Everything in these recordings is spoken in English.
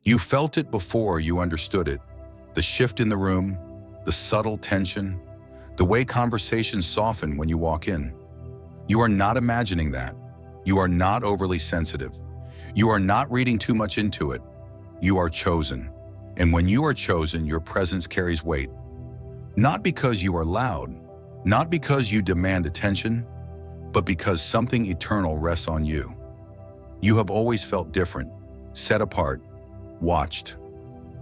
You felt it before you understood it. The shift in the room, the subtle tension, the way conversations soften when you walk in. You are not imagining that. You are not overly sensitive. You are not reading too much into it. You are chosen. And when you are chosen, your presence carries weight. Not because you are loud, not because you demand attention, but because something eternal rests on you. You have always felt different, set apart, watched.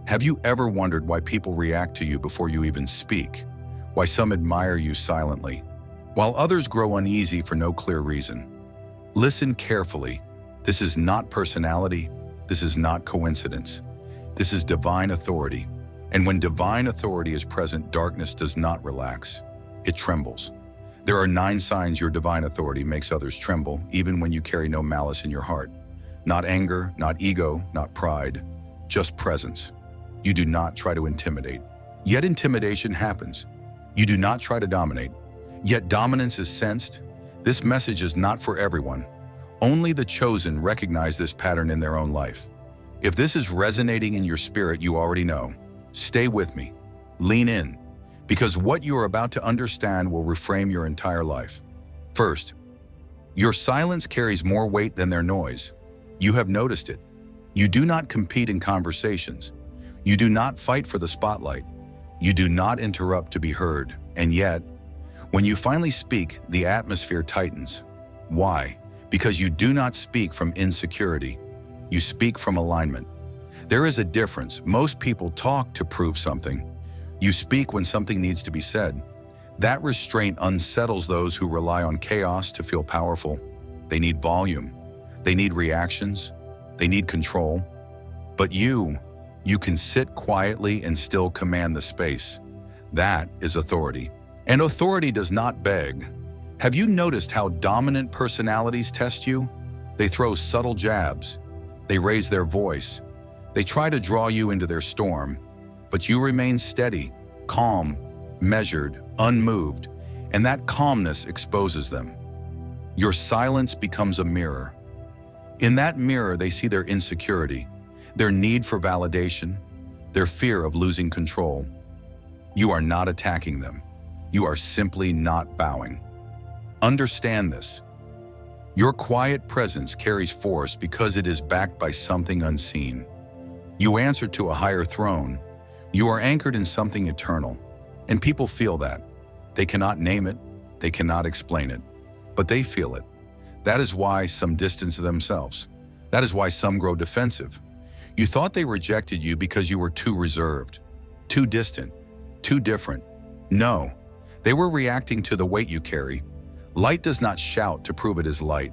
Have you ever wondered why people react to you before you even speak? Why some admire you silently, while others grow uneasy for no clear reason? Listen carefully. This is not personality. This is not coincidence. This is divine authority. And when divine authority is present, darkness does not relax. It trembles. There are 9 signs your divine authority makes others tremble, even when you carry no malice in your heart. Not anger, not ego, not pride, just presence. You do not try to intimidate. Yet intimidation happens. You do not try to dominate. Yet dominance is sensed. This message is not for everyone. Only the chosen recognize this pattern in their own life. If this is resonating in your spirit, you already know. Stay with me. Lean in, because what you are about to understand will reframe your entire life. First, your silence carries more weight than their noise. You have noticed it. You do not compete in conversations. You do not fight for the spotlight. You do not interrupt to be heard. And yet, when you finally speak, the atmosphere tightens. Why? Because you do not speak from insecurity. You speak from alignment. There is a difference. Most people talk to prove something. You speak when something needs to be said. That restraint unsettles those who rely on chaos to feel powerful. They need volume. They need reactions. They need control. But you can sit quietly and still command the space. That is authority. And authority does not beg. Have you noticed how dominant personalities test you? They throw subtle jabs. They raise their voice. They try to draw you into their storm, but you remain steady, calm, measured, unmoved, and that calmness exposes them. Your silence becomes a mirror. In that mirror, they see their insecurity, their need for validation, their fear of losing control. You are not attacking them. You are simply not bowing. Understand this. Your quiet presence carries force because it is backed by something unseen. You answer to a higher throne. You are anchored in something eternal, and people feel that. They cannot name it, they cannot explain it, but they feel it. That is why some distance themselves. That is why some grow defensive. You thought they rejected you because you were too reserved, too distant, too different. No, they were reacting to the weight you carry. Light does not shout to prove it is light.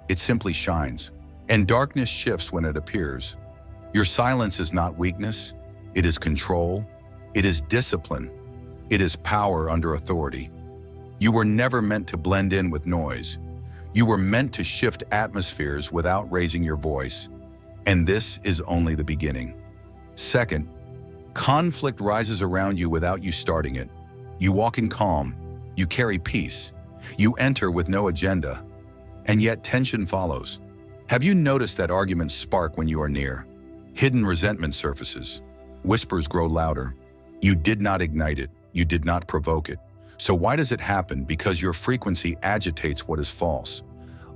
It simply shines, and darkness shifts when it appears. Your silence is not weakness. It is control. It is discipline. It is power under authority. You were never meant to blend in with noise. You were meant to shift atmospheres without raising your voice. And this is only the beginning. Second, conflict rises around you without you starting it. You walk in calm. You carry peace. You enter with no agenda. And yet tension follows. Have you noticed that arguments spark when you are near? Hidden resentment surfaces. Whispers grow louder. You did not ignite it. You did not provoke it. So why does it happen? Because your frequency agitates what is false.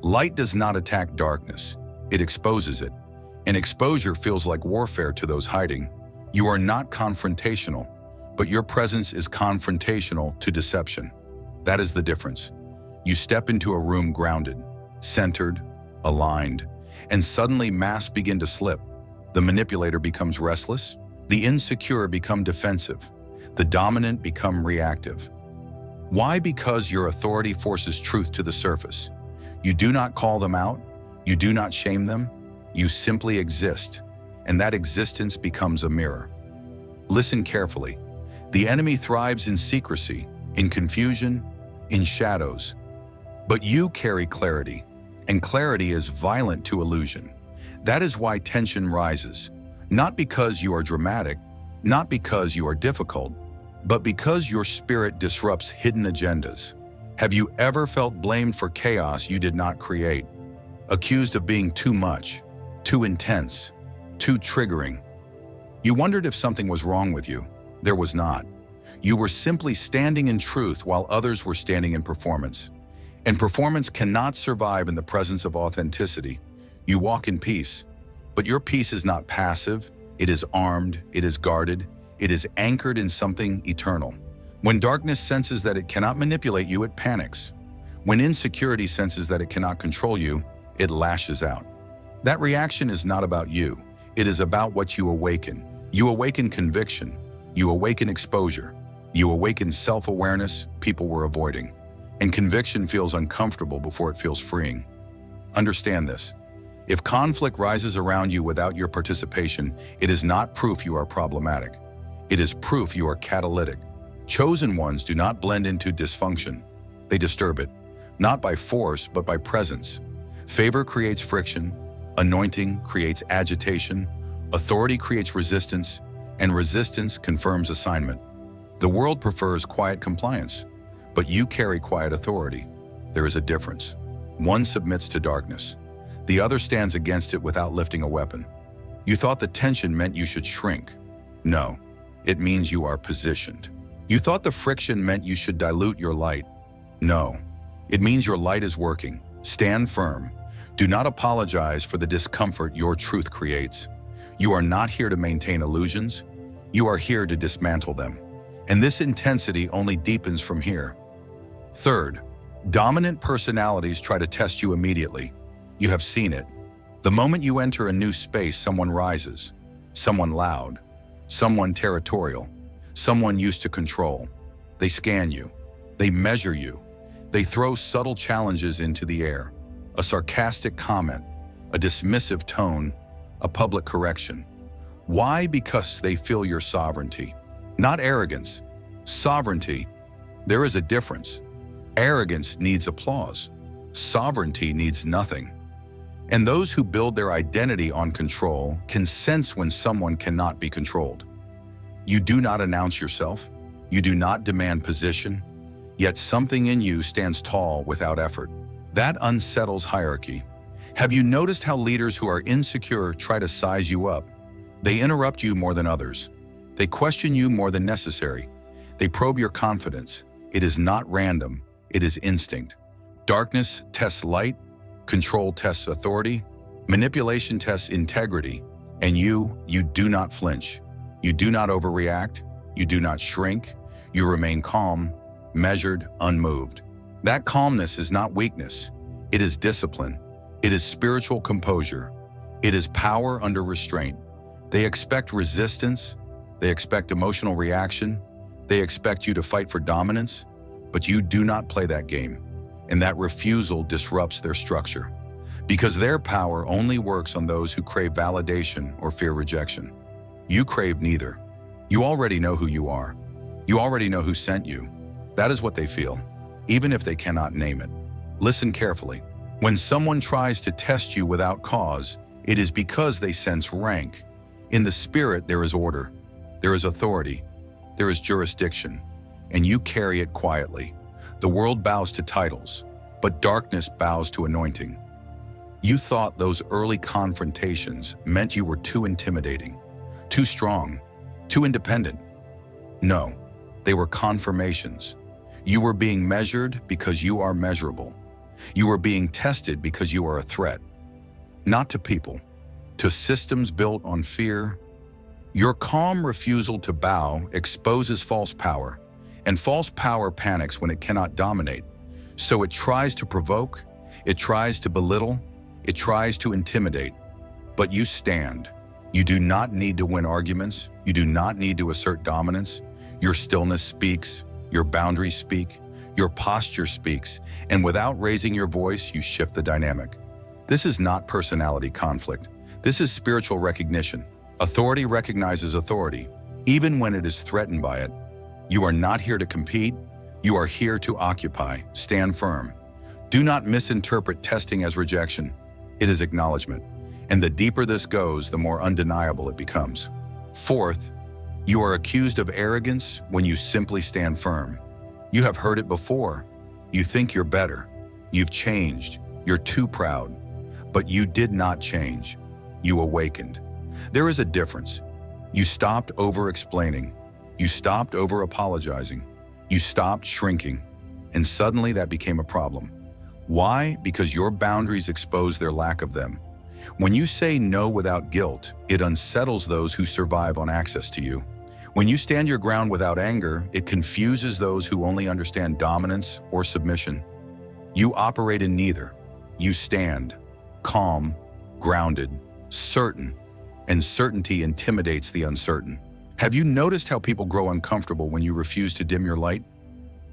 Light does not attack darkness. It exposes it. And exposure feels like warfare to those hiding. You are not confrontational, but your presence is confrontational to deception. That is the difference. You step into a room grounded, centered, aligned, and suddenly masks begin to slip. The manipulator becomes restless. The insecure become defensive. The dominant become reactive. Why? Because your authority forces truth to the surface. You do not call them out. You do not shame them. You simply exist, and that existence becomes a mirror. Listen carefully. The enemy thrives in secrecy, in confusion, in shadows. But you carry clarity, and clarity is violent to illusion. That is why tension rises, not because you are dramatic, not because you are difficult, but because your spirit disrupts hidden agendas. Have you ever felt blamed for chaos you did not create? Accused of being too much, too intense, too triggering? You wondered if something was wrong with you. There was not. You were simply standing in truth while others were standing in performance. And performance cannot survive in the presence of authenticity. You walk in peace, but your peace is not passive. It is armed, it is guarded, it is anchored in something eternal. When darkness senses that it cannot manipulate you, it panics. When insecurity senses that it cannot control you, it lashes out. That reaction is not about you. It is about what you awaken. You awaken conviction. You awaken exposure. You awaken self-awareness people were avoiding. And conviction feels uncomfortable before it feels freeing. Understand this. If conflict rises around you without your participation, it is not proof you are problematic. It is proof you are catalytic. Chosen ones do not blend into dysfunction. They disturb it, not by force, but by presence. Favor creates friction. Anointing creates agitation. Authority creates resistance, and resistance confirms assignment. The world prefers quiet compliance, but you carry quiet authority. There is a difference. One submits to darkness. The other stands against it without lifting a weapon. You thought the tension meant you should shrink. No, it means you are positioned. You thought the friction meant you should dilute your light. No, it means your light is working. Stand firm. Do not apologize for the discomfort your truth creates. You are not here to maintain illusions. You are here to dismantle them. And this intensity only deepens from here. Third, dominant personalities try to test you immediately. You have seen it. The moment you enter a new space, someone rises. Someone loud. Someone territorial. Someone used to control. They scan you. They measure you. They throw subtle challenges into the air. A sarcastic comment, a dismissive tone, a public correction. Why? Because they feel your sovereignty. Not arrogance. Sovereignty. There is a difference. Arrogance needs applause. Sovereignty needs nothing. And those who build their identity on control can sense when someone cannot be controlled. You do not announce yourself. You do not demand position. Yet something in you stands tall without effort. That unsettles hierarchy. Have you noticed how leaders who are insecure try to size you up? They interrupt you more than others. They question you more than necessary. They probe your confidence. It is not random. It is instinct. Darkness tests light. Control tests authority. Manipulation tests integrity. And you do not flinch. You do not overreact. You do not shrink. You remain calm, measured, unmoved. That calmness is not weakness. It is discipline. It is spiritual composure. It is power under restraint. They expect resistance. They expect emotional reaction. They expect you to fight for dominance, but you do not play that game. And that refusal disrupts their structure, because their power only works on those who crave validation or fear rejection. You crave neither. You already know who you are. You already know who sent you. That is what they feel, even if they cannot name it. Listen carefully. When someone tries to test you without cause, it is because they sense rank. In the spirit, there is order. There is authority. There is jurisdiction. And you carry it quietly. The world bows to titles, but darkness bows to anointing. You thought those early confrontations meant you were too intimidating, too strong, too independent. No, they were confirmations. You were being measured because you are measurable. You were being tested because you are a threat. Not to people, to systems built on fear. Your calm refusal to bow exposes false power, and false power panics when it cannot dominate. So it tries to provoke, it tries to belittle, it tries to intimidate. But you stand. You do not need to win arguments. You do not need to assert dominance. Your stillness speaks. Your boundaries speak. Your posture speaks. And without raising your voice, you shift the dynamic. This is not personality conflict. This is spiritual recognition. Authority recognizes authority, even when it is threatened by it. You are not here to compete. You are here to occupy. Stand firm. Do not misinterpret testing as rejection. It is acknowledgement. And the deeper this goes, the more undeniable it becomes. Fourth, you are accused of arrogance when you simply stand firm. You have heard it before. You think you're better. You've changed. You're too proud. But you did not change. You awakened. There is a difference. You stopped over-explaining. You stopped over-apologizing. You stopped shrinking. And suddenly that became a problem. Why? Because your boundaries expose their lack of them. When you say no without guilt, it unsettles those who survive on access to you. When you stand your ground without anger, it confuses those who only understand dominance or submission. You operate in neither. You stand, calm, grounded, certain, and certainty intimidates the uncertain. Have you noticed how people grow uncomfortable when you refuse to dim your light?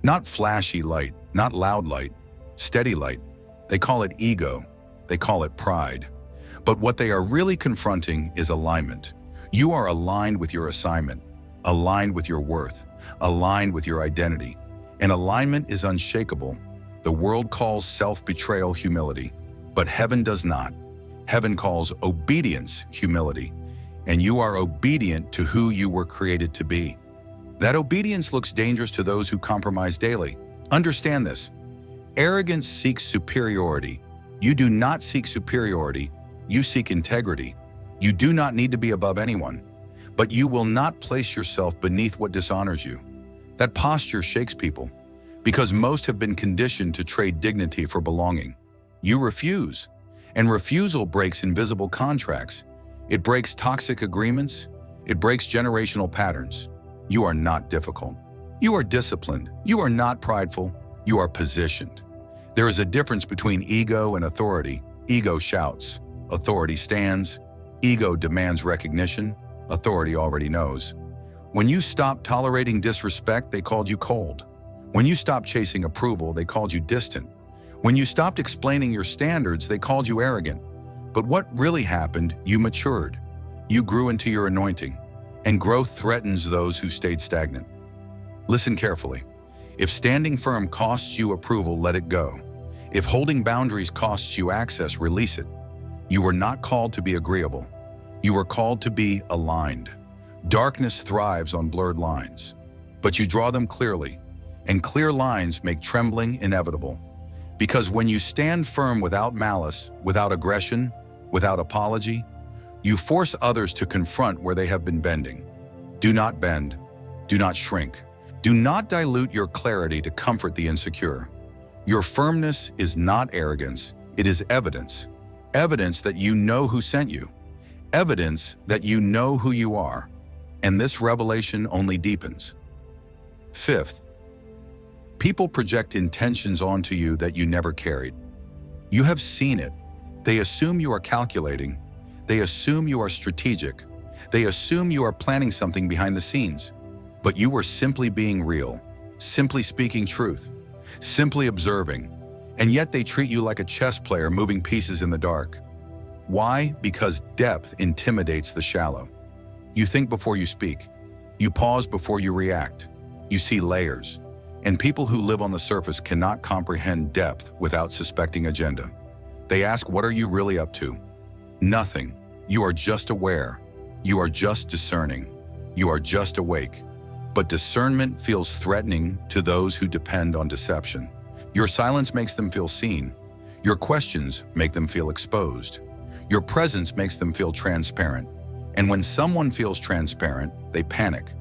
Not flashy light, not loud light, steady light. They call it ego. They call it pride. But what they are really confronting is alignment. You are aligned with your assignment, aligned with your worth, aligned with your identity. And alignment is unshakable. The world calls self-betrayal humility, but heaven does not. Heaven calls obedience humility, and you are obedient to who you were created to be. That obedience looks dangerous to those who compromise daily. Understand this. Arrogance seeks superiority. You do not seek superiority. You seek integrity. You do not need to be above anyone, but you will not place yourself beneath what dishonors you. That posture shakes people because most have been conditioned to trade dignity for belonging. You refuse, and refusal breaks invisible contracts. It breaks toxic agreements. It breaks generational patterns. You are not difficult. You are disciplined. You are not prideful. You are positioned. There is a difference between ego and authority. Ego shouts. Authority stands. Ego demands recognition. Authority already knows. When you stopped tolerating disrespect, they called you cold. When you stopped chasing approval, they called you distant. When you stopped explaining your standards, they called you arrogant. But what really happened, you matured. You grew into your anointing. And growth threatens those who stayed stagnant. Listen carefully. If standing firm costs you approval, let it go. If holding boundaries costs you access, release it. You were not called to be agreeable. You were called to be aligned. Darkness thrives on blurred lines, but you draw them clearly, and clear lines make trembling inevitable. Because when you stand firm without malice, without aggression, without apology, you force others to confront where they have been bending. Do not bend. Do not shrink. Do not dilute your clarity to comfort the insecure. Your firmness is not arrogance. It is evidence. Evidence that you know who sent you. Evidence that you know who you are. And this revelation only deepens. Fifth, people project intentions onto you that you never carried. You have seen it. They assume you are calculating. They assume you are strategic. They assume you are planning something behind the scenes. But you were simply being real, simply speaking truth, simply observing. And yet they treat you like a chess player moving pieces in the dark. Why? Because depth intimidates the shallow. You think before you speak. You pause before you react. You see layers. And people who live on the surface cannot comprehend depth without suspecting agenda. They ask, what are you really up to? Nothing. You are just aware. You are just discerning. You are just awake. But discernment feels threatening to those who depend on deception. Your silence makes them feel seen. Your questions make them feel exposed. Your presence makes them feel transparent. And when someone feels transparent, they panic.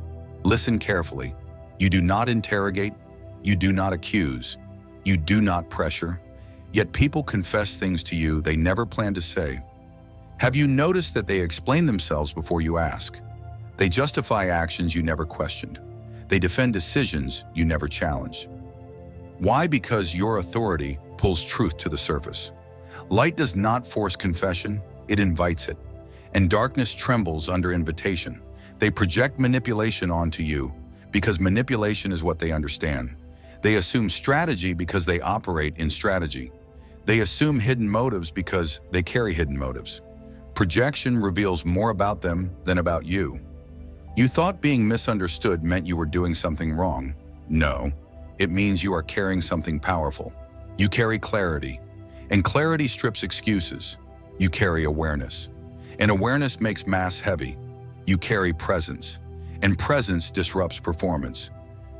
Listen carefully. You do not interrogate. You do not accuse. You do not pressure. Yet people confess things to you they never planned to say. Have you noticed that they explain themselves before you ask? They justify actions you never questioned. They defend decisions you never challenged. Why? Because your authority pulls truth to the surface. Light does not force confession, it invites it. And darkness trembles under invitation. They project manipulation onto you because manipulation is what they understand. They assume strategy because they operate in strategy. They assume hidden motives because they carry hidden motives. Projection reveals more about them than about you. You thought being misunderstood meant you were doing something wrong. No, it means you are carrying something powerful. You carry clarity, and clarity strips excuses. You carry awareness, and awareness makes mass heavy. You carry presence, and presence disrupts performance.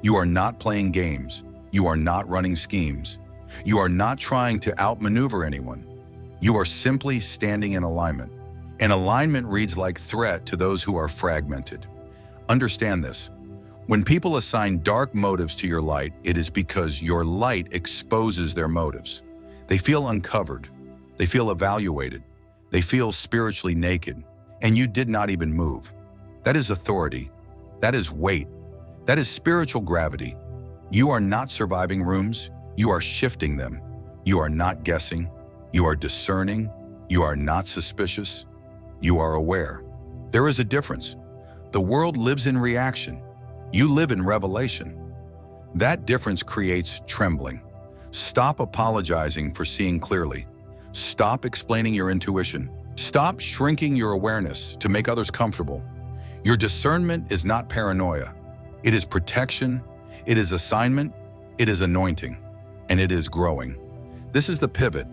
You are not playing games. You are not running schemes. You are not trying to outmaneuver anyone. You are simply standing in alignment. And alignment reads like threat to those who are fragmented. Understand this. When people assign dark motives to your light, it is because your light exposes their motives. They feel uncovered. They feel evaluated. They feel spiritually naked, and you did not even move. That is authority. That is weight. That is spiritual gravity. You are not surviving rooms. You are shifting them. You are not guessing. You are discerning. You are not suspicious. You are aware. There is a difference. The world lives in reaction. You live in revelation. That difference creates trembling. Stop apologizing for seeing clearly. Stop explaining your intuition. Stop shrinking your awareness to make others comfortable. Your discernment is not paranoia. It is protection. It is assignment. It is anointing. And it is growing. This is the pivot.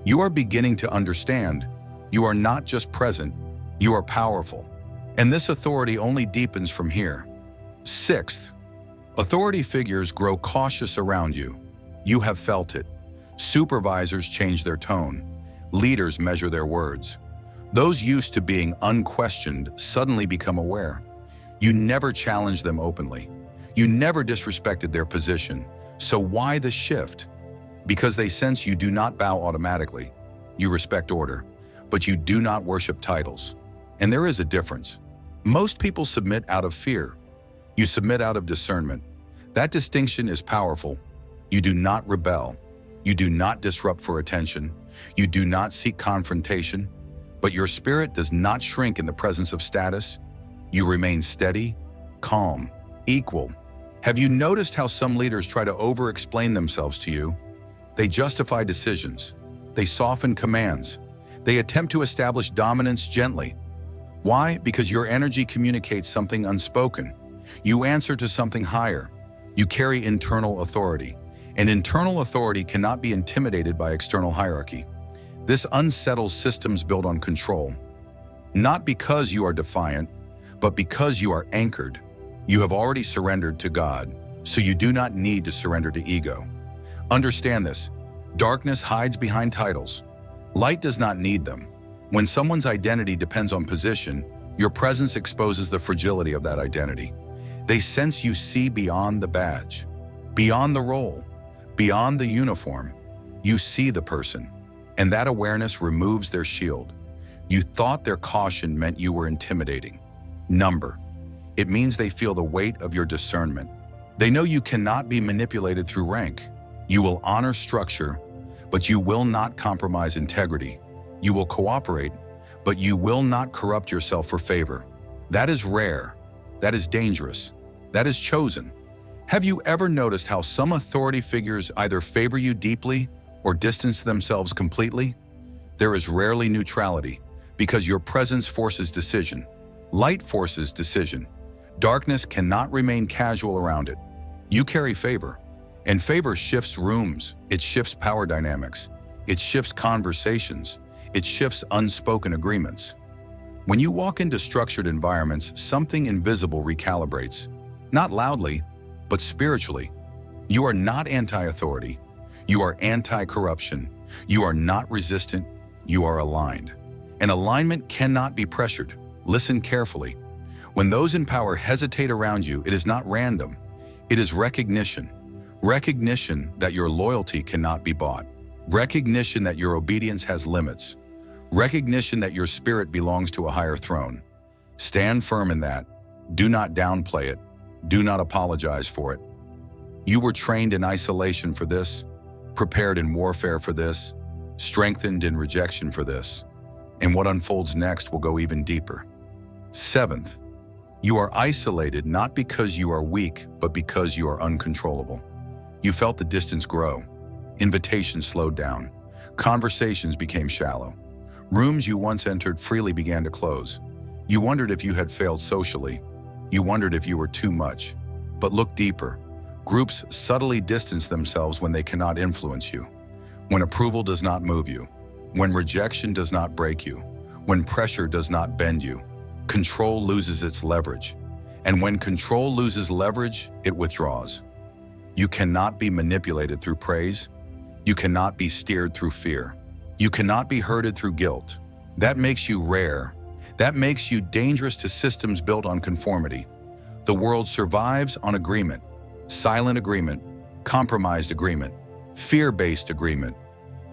You are beginning to understand. You are not just present. You are powerful. And this authority only deepens from here. Sixth, authority figures grow cautious around you. You have felt it. Supervisors change their tone. Leaders measure their words. Those used to being unquestioned suddenly become aware. You never challenge them openly. You never disrespected their position. So why the shift? Because they sense you do not bow automatically. You respect order, but you do not worship titles. And there is a difference. Most people submit out of fear. You submit out of discernment. That distinction is powerful. You do not rebel. You do not disrupt for attention. You do not seek confrontation. But your spirit does not shrink in the presence of status. You remain steady, calm, equal. Have you noticed how some leaders try to over-explain themselves to you? They justify decisions. They soften commands. They attempt to establish dominance gently. Why? Because your energy communicates something unspoken. You answer to something higher. You carry internal authority. And internal authority cannot be intimidated by external hierarchy. This unsettles systems built on control. Not because you are defiant, but because you are anchored. You have already surrendered to God, so you do not need to surrender to ego. Understand this. Darkness hides behind titles. Light does not need them. When someone's identity depends on position, your presence exposes the fragility of that identity. They sense you see beyond the badge, beyond the role, beyond the uniform. You see the person, and that awareness removes their shield. You thought their caution meant you were intimidating. Number. It means they feel the weight of your discernment. They know you cannot be manipulated through rank. You will honor structure, but you will not compromise integrity. You will cooperate, but you will not corrupt yourself for favor. That is rare. That is dangerous. That is chosen. Have you ever noticed how some authority figures either favor you deeply or distance themselves completely? There is rarely neutrality because your presence forces decision. Light forces decision. Darkness cannot remain casual around it. You carry favor, and favor shifts rooms. It shifts power dynamics. It shifts conversations. It shifts unspoken agreements. When you walk into structured environments, something invisible recalibrates. Not loudly, but spiritually. You are not anti-authority. You are anti-corruption. You are not resistant. You are aligned. And alignment cannot be pressured. Listen carefully. When those in power hesitate around you, it is not random. It is recognition. Recognition that your loyalty cannot be bought. Recognition that your obedience has limits. Recognition that your spirit belongs to a higher throne. Stand firm in that. Do not downplay it. Do not apologize for it. You were trained in isolation for this, prepared in warfare for this, strengthened in rejection for this. And what unfolds next will go even deeper. Seventh, you are isolated not because you are weak, but because you are uncontrollable. You felt the distance grow. Invitations slowed down. Conversations became shallow. Rooms you once entered freely began to close. You wondered if you had failed socially. You wondered if you were too much. But look deeper. Groups subtly distance themselves when they cannot influence you. When approval does not move you. When rejection does not break you. When pressure does not bend you. Control loses its leverage. And when control loses leverage, it withdraws. You cannot be manipulated through praise. You cannot be steered through fear. You cannot be herded through guilt. That makes you rare, That makes you dangerous to systems built on conformity. The world survives on agreement, silent agreement, compromised agreement, fear-based agreement.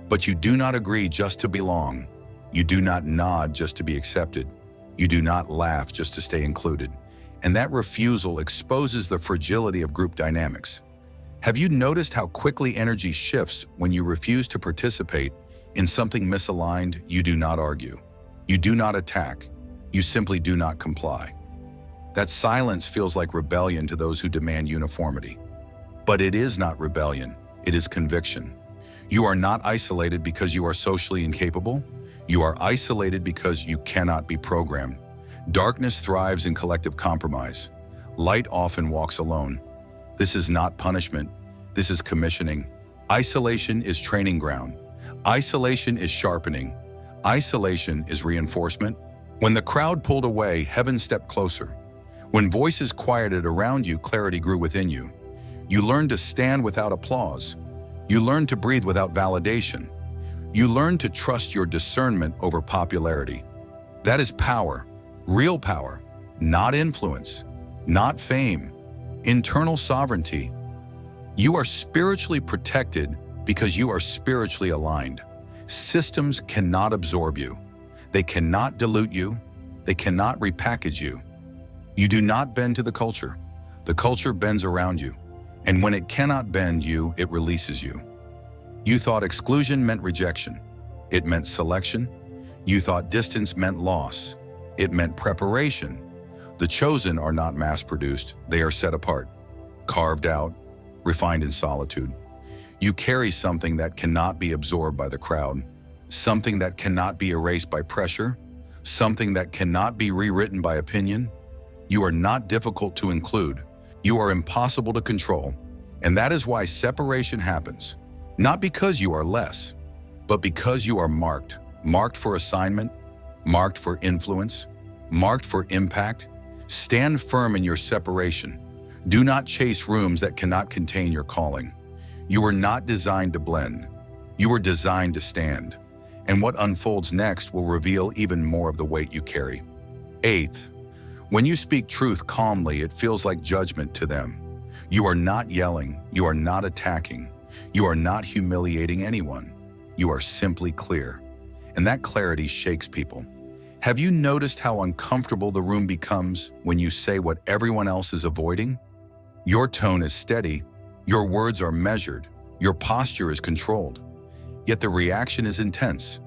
But you do not agree just to belong. You do not nod just to be accepted. You do not laugh just to stay included. And that refusal exposes the fragility of group dynamics. Have you noticed how quickly energy shifts when you refuse to participate in something misaligned? You do not argue. You do not attack. You simply do not comply. That silence feels like rebellion to those who demand uniformity. But it is not rebellion, it is conviction. You are not isolated because you are socially incapable. You are isolated because you cannot be programmed. Darkness thrives in collective compromise. Light often walks alone. This is not punishment. This is commissioning. Isolation is training ground. Isolation is sharpening. Isolation is reinforcement. When the crowd pulled away, heaven stepped closer. When voices quieted around you, clarity grew within you. You learned to stand without applause. You learned to breathe without validation. You learned to trust your discernment over popularity. That is power, real power, not influence, not fame, internal sovereignty. You are spiritually protected because you are spiritually aligned. Systems cannot absorb you. They cannot dilute you. They cannot repackage you. You do not bend to the culture. The culture bends around you. And when it cannot bend you, it releases you. You thought exclusion meant rejection. It meant selection. You thought distance meant loss. It meant preparation. The chosen are not mass-produced. They are set apart, carved out, refined in solitude. You carry something that cannot be absorbed by the crowd, something that cannot be erased by pressure, something that cannot be rewritten by opinion. You are not difficult to include. You are impossible to control. And that is why separation happens. Not because you are less, but because you are marked. Marked for assignment, marked for influence, marked for impact. Stand firm in your separation. Do not chase rooms that cannot contain your calling. You were not designed to blend. You were designed to stand. And what unfolds next will reveal even more of the weight you carry. Eighth, when you speak truth calmly, it feels like judgment to them. You are not yelling. You are not attacking. You are not humiliating anyone. You are simply clear. And that clarity shakes people. Have you noticed how uncomfortable the room becomes when you say what everyone else is avoiding? Your tone is steady. Your words are measured. Your posture is controlled. Yet the reaction is intense.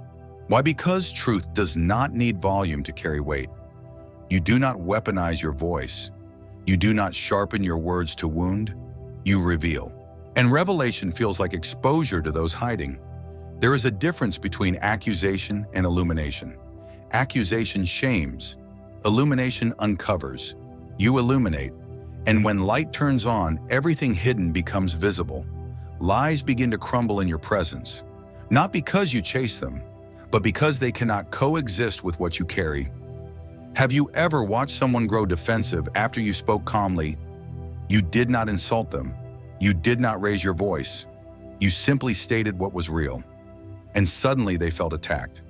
Why? Because truth does not need volume to carry weight. You do not weaponize your voice. You do not sharpen your words to wound. You reveal. And revelation feels like exposure to those hiding. There is a difference between accusation and illumination. Accusation shames. Illumination uncovers. You illuminate. And when light turns on, everything hidden becomes visible. Lies begin to crumble in your presence. Not because you chase them, but because they cannot coexist with what you carry. Have you ever watched someone grow defensive after you spoke calmly? You did not insult them. You did not raise your voice. You simply stated what was real. And suddenly they felt attacked.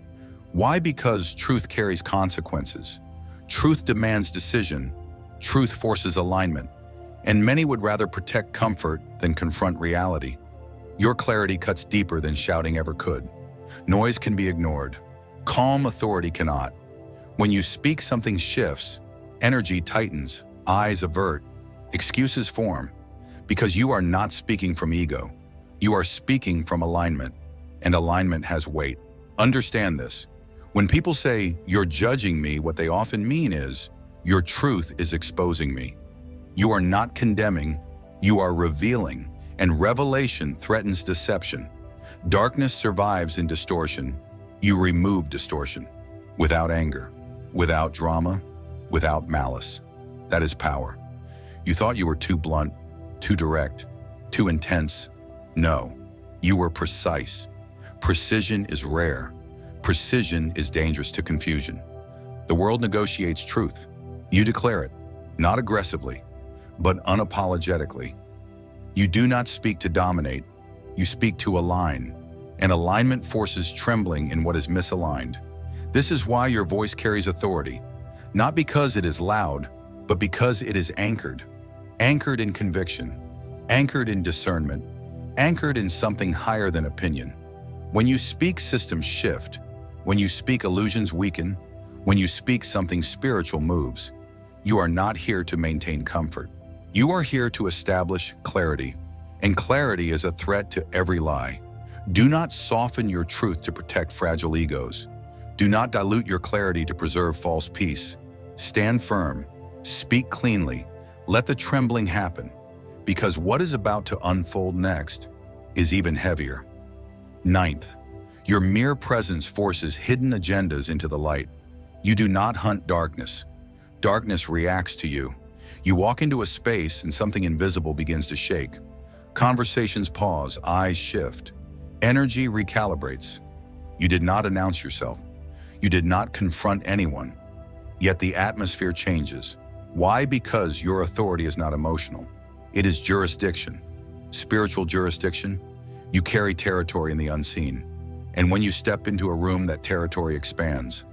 Why? Because truth carries consequences. Truth demands decision. Truth forces alignment. And many would rather protect comfort than confront reality. Your clarity cuts deeper than shouting ever could. Noise can be ignored. Calm authority cannot. When you speak, something shifts. Energy tightens. Eyes avert. Excuses form. Because you are not speaking from ego. You are speaking from alignment. And alignment has weight. Understand this. When people say, "You're judging me," what they often mean is, "Your truth is exposing me." You are not condemning. You are revealing. And revelation threatens deception. Darkness survives in distortion. You remove distortion. Without anger, without drama, without malice. That is power. You thought you were too blunt, too direct, too intense. No, you were precise. Precision is rare. Precision is dangerous to confusion. The world negotiates truth. You declare it, not aggressively, but unapologetically. You do not speak to dominate. You speak to align. And alignment forces trembling in what is misaligned. This is why your voice carries authority, not because it is loud, but because it is anchored. Anchored in conviction, anchored in discernment, anchored in something higher than opinion. When you speak, systems shift. When you speak, illusions weaken. When you speak, something spiritual moves. You are not here to maintain comfort. You are here to establish clarity. And clarity is a threat to every lie. Do not soften your truth to protect fragile egos. Do not dilute your clarity to preserve false peace. Stand firm. Speak cleanly. Let the trembling happen. Because what is about to unfold next is even heavier. Ninth, your mere presence forces hidden agendas into the light. You do not hunt darkness. Darkness reacts to you. You walk into a space and something invisible begins to shake. Conversations pause, eyes shift. Energy recalibrates. You did not announce yourself. You did not confront anyone. Yet the atmosphere changes. Why? Because your authority is not emotional. It is jurisdiction. Spiritual jurisdiction. You carry territory in the unseen. And when you step into a room, that territory expands.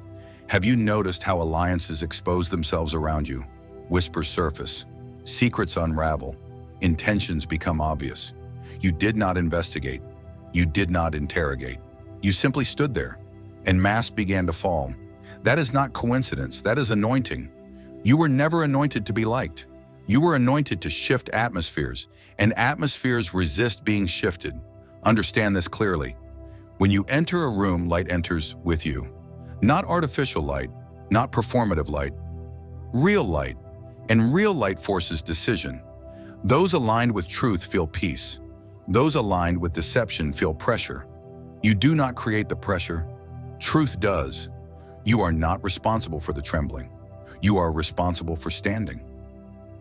Have you noticed how alliances expose themselves around you? Whispers surface. Secrets unravel. Intentions become obvious. You did not investigate. You did not interrogate. You simply stood there, and masks began to fall. That is not coincidence. That is anointing. You were never anointed to be liked. You were anointed to shift atmospheres, and atmospheres resist being shifted. Understand this clearly. When you enter a room, light enters with you. Not artificial light, not performative light. Real light. And real light forces decision. Those aligned with truth feel peace. Those aligned with deception feel pressure. You do not create the pressure. Truth does. You are not responsible for the trembling. You are responsible for standing.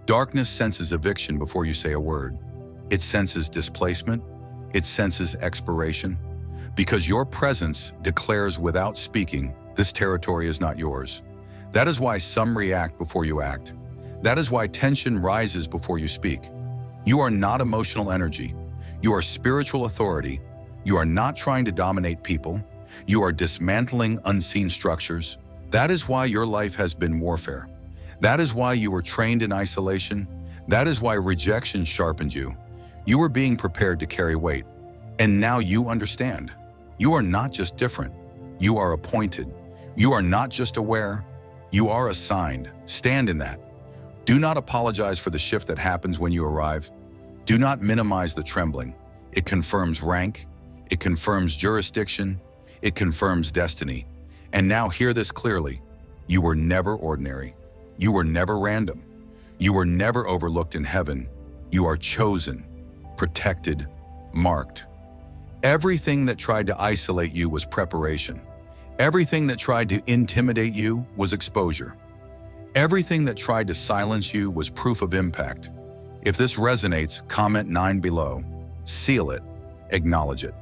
Darkness senses eviction before you say a word. It senses displacement. It senses expiration. Because your presence declares without speaking, this territory is not yours. That is why some react before you act. That is why tension rises before you speak. You are not emotional energy. You are spiritual authority. You are not trying to dominate people. You are dismantling unseen structures. That is why your life has been warfare. That is why you were trained in isolation. That is why rejection sharpened you. You were being prepared to carry weight. And now you understand. You are not just different. You are appointed. You are not just aware. You are assigned. Stand in that. Do not apologize for the shift that happens when you arrive. Do not minimize the trembling. It confirms rank. It confirms jurisdiction. It confirms destiny. And now hear this clearly. You were never ordinary. You were never random. You were never overlooked in heaven. You are chosen, protected, marked. Everything that tried to isolate you was preparation. Everything that tried to intimidate you was exposure. Everything that tried to silence you was proof of impact. If this resonates, comment 9 below. Seal it. Acknowledge it.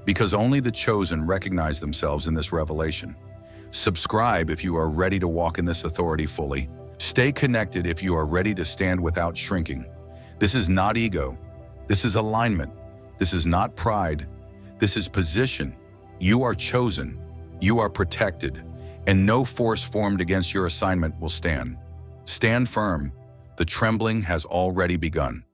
Because only the chosen recognize themselves in this revelation. Subscribe if you are ready to walk in this authority fully. Stay connected if you are ready to stand without shrinking. This is not ego. This is alignment. This is not pride. This is position. You are chosen. You are protected. And no force formed against your assignment will stand. Stand firm. The trembling has already begun.